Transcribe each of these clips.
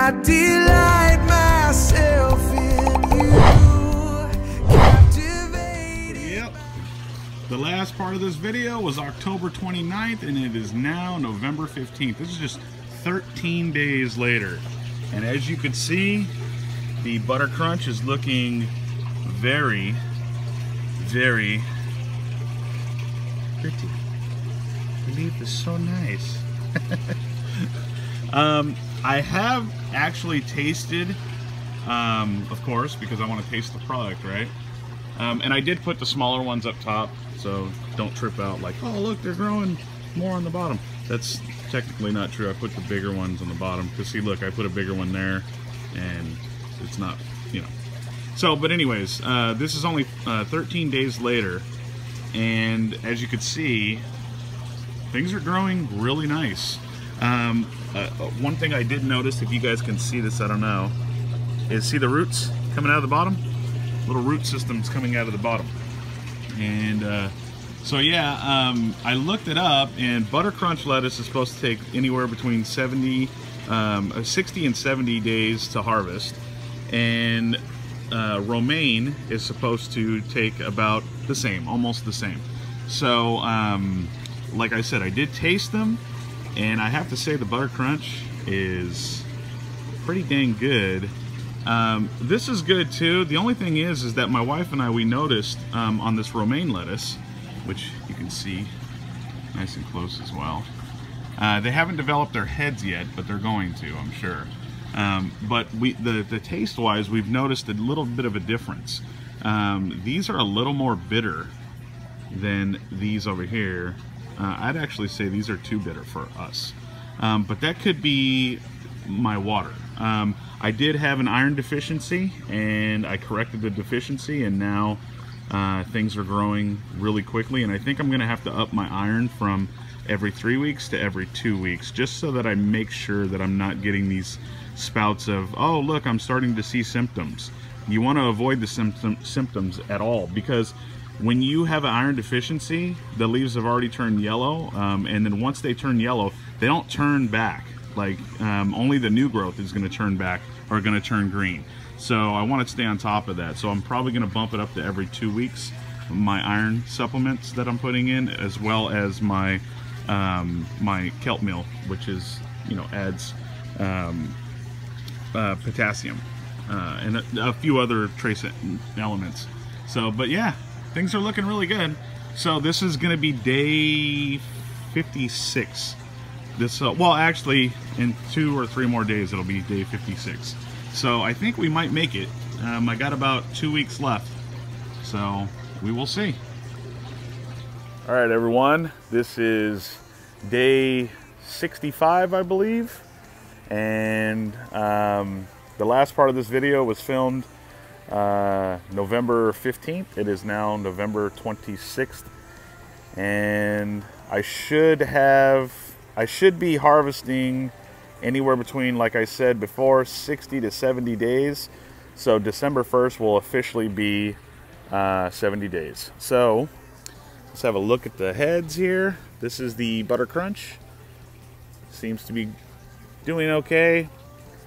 I delight myself in you, captivated. Yep. The last part of this video was October 29th, and it is now November 15th. This is just 13 days later. And as you can see, the butter crunch is looking very, very pretty. The leaf is so nice. I have actually tasted, of course, because I want to taste the product, right? And I did put the smaller ones up top, so don't trip out like, oh look, they're growing more on the bottom. That's technically not true. I put the bigger ones on the bottom, because see, look, I put a bigger one there, and it's not, you know. So, but anyways, this is only 13 days later, and as you can see, things are growing really nice. One thing I did notice, if you guys can see this, I don't know, is see the roots coming out of the bottom? Little root systems coming out of the bottom. And so yeah, I looked it up, and butter crunch lettuce is supposed to take anywhere between 60 and 70 days to harvest, and romaine is supposed to take about the same, almost the same. So like I said, I did taste them, and I have to say the butter crunch is pretty dang good. This is good too. The only thing is that my wife and I, we noticed on this romaine lettuce, which you can see nice and close as well, they haven't developed their heads yet, but they're going to, I'm sure. But the taste wise, we've noticed a little bit of a difference. These are a little more bitter than these over here. I'd actually say these are too bitter for us, but that could be my water. I did have an iron deficiency, and I corrected the deficiency, and now things are growing really quickly, and I think I'm gonna have to up my iron from every 3 weeks to every 2 weeks, just so that I make sure that I'm not getting these spouts of, oh look, I'm starting to see symptoms. You want to avoid the symptoms at all, because when you have an iron deficiency, the leaves have already turned yellow, and then once they turn yellow, they don't turn back. Like only the new growth is going to turn back, or going to turn green. So I want to stay on top of that. So I'm probably going to bump it up to every 2 weeks, my iron supplements that I'm putting in, as well as my my kelp meal, which is, you know, adds potassium and a few other trace elements. So, but yeah, things are looking really good. So this is going to be day 56. This well, actually, in 2 or 3 more days, it'll be day 56. So I think we might make it. I got about 2 weeks left, so we will see. All right, everyone, this is day 65, I believe, and the last part of this video was filmed November 15th. It is now November 26th, and I should be harvesting anywhere between, like I said before, 60 to 70 days. So December 1st will officially be 70 days. So let's have a look at the heads here. This is the butter crunch. Seems to be doing okay.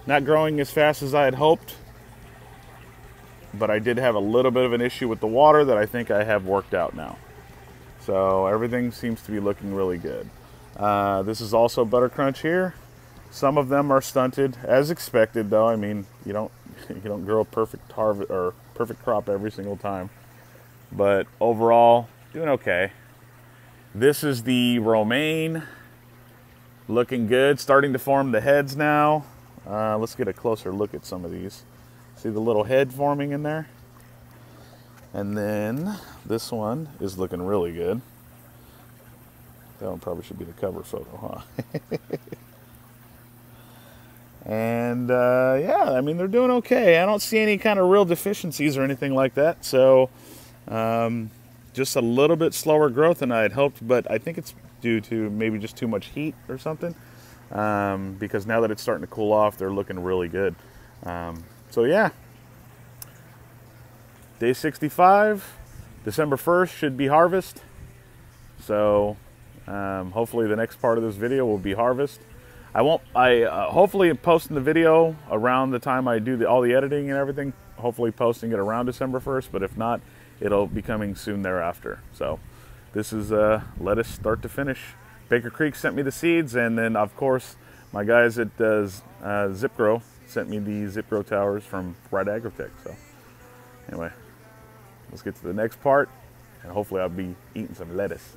Not growing as fast as I had hoped, but I did have a little bit of an issue with the water that I think I have worked out now. So everything seems to be looking really good. This is also butter crunch here. Some of them are stunted, as expected, though. I mean, you don't grow a perfect harvest or perfect crop every single time, but overall doing okay. This is the romaine, looking good, starting to form the heads now. Let's get a closer look at some of these. See the little head forming in there? And then this one is looking really good. That one probably should be the cover photo, huh? And yeah, I mean, they're doing okay. I don't see any kind of real deficiencies or anything like that. So just a little bit slower growth than I had hoped, but I think it's due to maybe just too much heat or something. Because now that it's starting to cool off, they're looking really good. So yeah, day 65, December 1st should be harvest. So hopefully the next part of this video will be harvest. hopefully posting the video around the time I do all the editing and everything. Hopefully posting it around December 1st, but if not, it'll be coming soon thereafter. So this is lettuce start to finish. Baker Creek sent me the seeds, and then of course my guys at ZipGrow sent me the ZipGrow towers from Ride Agrotech. So anyway, let's get to the next part, and hopefully I'll be eating some lettuce.